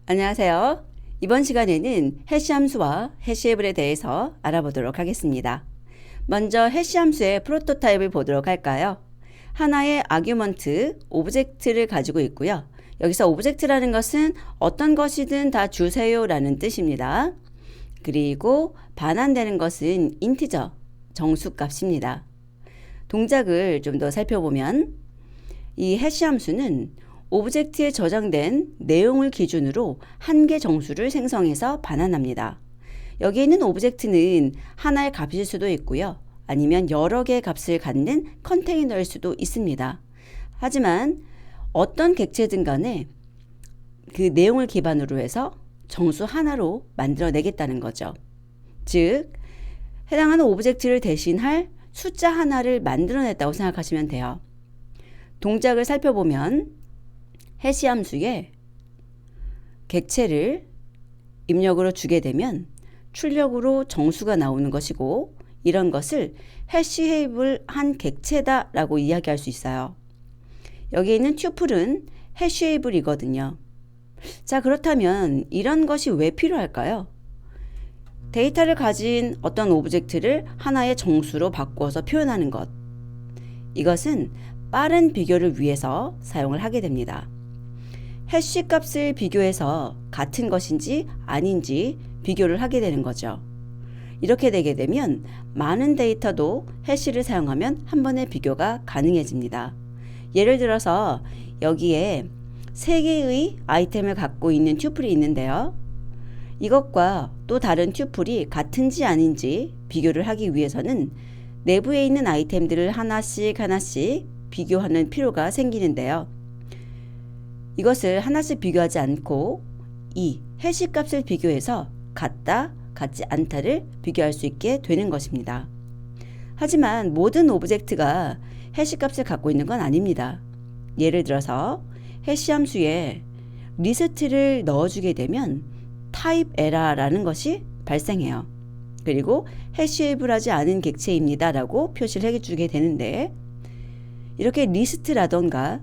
안녕하세요. 이번 시간에는 해시 함수와 해시앱에 대해서 알아보도록 하겠습니다. 먼저 해시 함수의 프로토타입을 보도록 할까요? 하나의 아규먼트, 오브젝트를 가지고 있고요. 여기서 오브젝트라는 것은 어떤 것이든 다 주세요 라는 뜻입니다. 그리고 반환되는 것은 인티저, 정수값입니다. 동작을 좀 더 살펴보면 이 해시 함수는 오브젝트에 저장된 내용을 기준으로 한 개 정수를 생성해서 반환합니다. 여기에 있는 오브젝트는 하나의 값일 수도 있고요. 아니면 여러 개의 값을 갖는 컨테이너일 수도 있습니다. 하지만 어떤 객체든 간에 그 내용을 기반으로 해서 정수 하나로 만들어내겠다는 거죠. 즉, 해당하는 오브젝트를 대신할 숫자 하나를 만들어냈다고 생각하시면 돼요. 동작을 살펴보면 해시 함수에 객체를 입력으로 주게 되면 출력으로 정수가 나오는 것이고, 이런 것을 해시해입을 한 객체다 라고 이야기할 수 있어요. 여기 있는 튜플은 해시해입을이거든요. 자, 그렇다면 이런 것이 왜 필요할까요? 데이터를 가진 어떤 오브젝트를 하나의 정수로 바꾸어서 표현하는 것. 이것은 빠른 비교를 위해서 사용을 하게 됩니다. 해시 값을 비교해서 같은 것인지 아닌지 비교를 하게 되는 거죠. 이렇게 되게 되면 많은 데이터도 해시를 사용하면 한 번의 비교가 가능해집니다. 예를 들어서 여기에 3개의 아이템을 갖고 있는 튜플이 있는데요. 이것과 또 다른 튜플이 같은지 아닌지 비교를 하기 위해서는 내부에 있는 아이템들을 하나씩 비교하는 필요가 생기는데요. 이것을 하나씩 비교하지 않고 이 해시 값을 비교해서 같다, 같지 않다를 비교할 수 있게 되는 것입니다. 하지만 모든 오브젝트가 해시 값을 갖고 있는 건 아닙니다. 예를 들어서 해시 함수에 리스트를 넣어주게 되면 타입 에러라는 것이 발생해요. 그리고 해시해입을하지 않은 객체입니다 라고 표시를 해주게 되는데, 이렇게 리스트라던가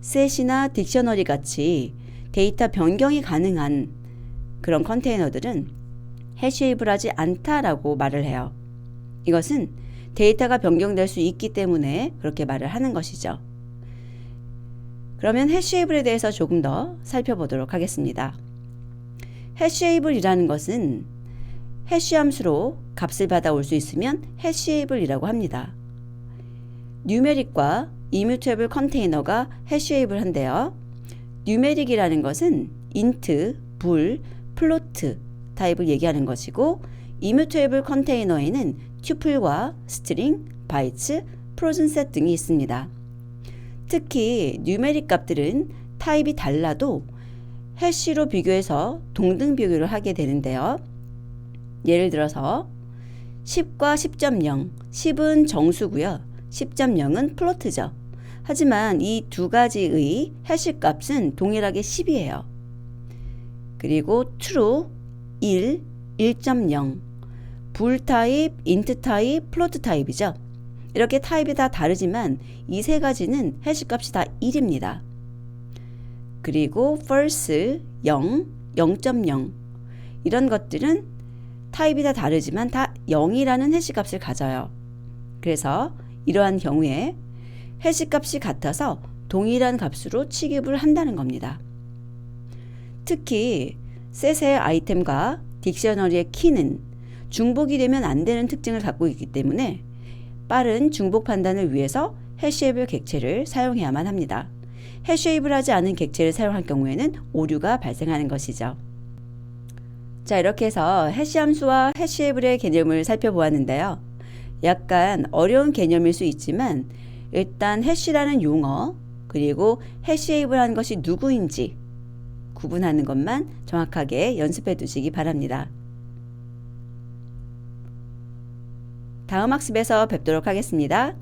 셋이나 딕셔너리 같이 데이터 변경이 가능한 그런 컨테이너들은 해시해입을하지 않다라고 말을 해요. 이것은 데이터가 변경될 수 있기 때문에 그렇게 말을 하는 것이죠. 그러면 해시해입을에 대해서 조금 더 살펴보도록 하겠습니다. 해시해입을이라는 것은 해시 함수로 값을 받아올 수 있으면 해시해입을이라고 합니다. 뉴메릭과 이뮤테이블 컨테이너가 해시해입을 한데요. 뉴메릭이라는 것은 인트, 불, 플로트 타입을 얘기하는 것이고, 이뮤테이블 컨테이너에는 튜플과 스트링, 바이츠, 프로즌 셋 등이 있습니다. 특히 뉴메릭 값들은 타입이 달라도 해시로 비교해서 동등 비교를 하게 되는데요. 예를 들어서 10과 10.0, 10은 정수고요. 10.0은 플로트죠. 하지만 이 두 가지의 해시 값은 동일하게 10이에요. 그리고 true, 1, 1.0, 불 타입, 인트 타입, 플로트 타입이죠. 이렇게 타입이 다 다르지만 이 세 가지는 해시 값이 다 1입니다. 그리고 false, 0, 0.0 이런 것들은 타입이 다 다르지만 다 0이라는 해시 값을 가져요. 그래서 이러한 경우에 해시 값이 같아서 동일한 값으로 취급을 한다는 겁니다. 특히 셋의 아이템과 딕셔너리의 키는 중복이 되면 안 되는 특징을 갖고 있기 때문에 빠른 중복 판단을 위해서 해시해입을 객체를 사용해야만 합니다. 해시해입을 하지 않은 객체를 사용할 경우에는 오류가 발생하는 것이죠. 자, 이렇게 해서 해시 함수와 해시해입의 개념을 살펴보았는데요. 약간 어려운 개념일 수 있지만 일단 해시라는 용어, 그리고 해시해입을 한 것이 누구인지 구분하는 것만 정확하게 연습해 두시기 바랍니다. 다음 학습에서 뵙도록 하겠습니다.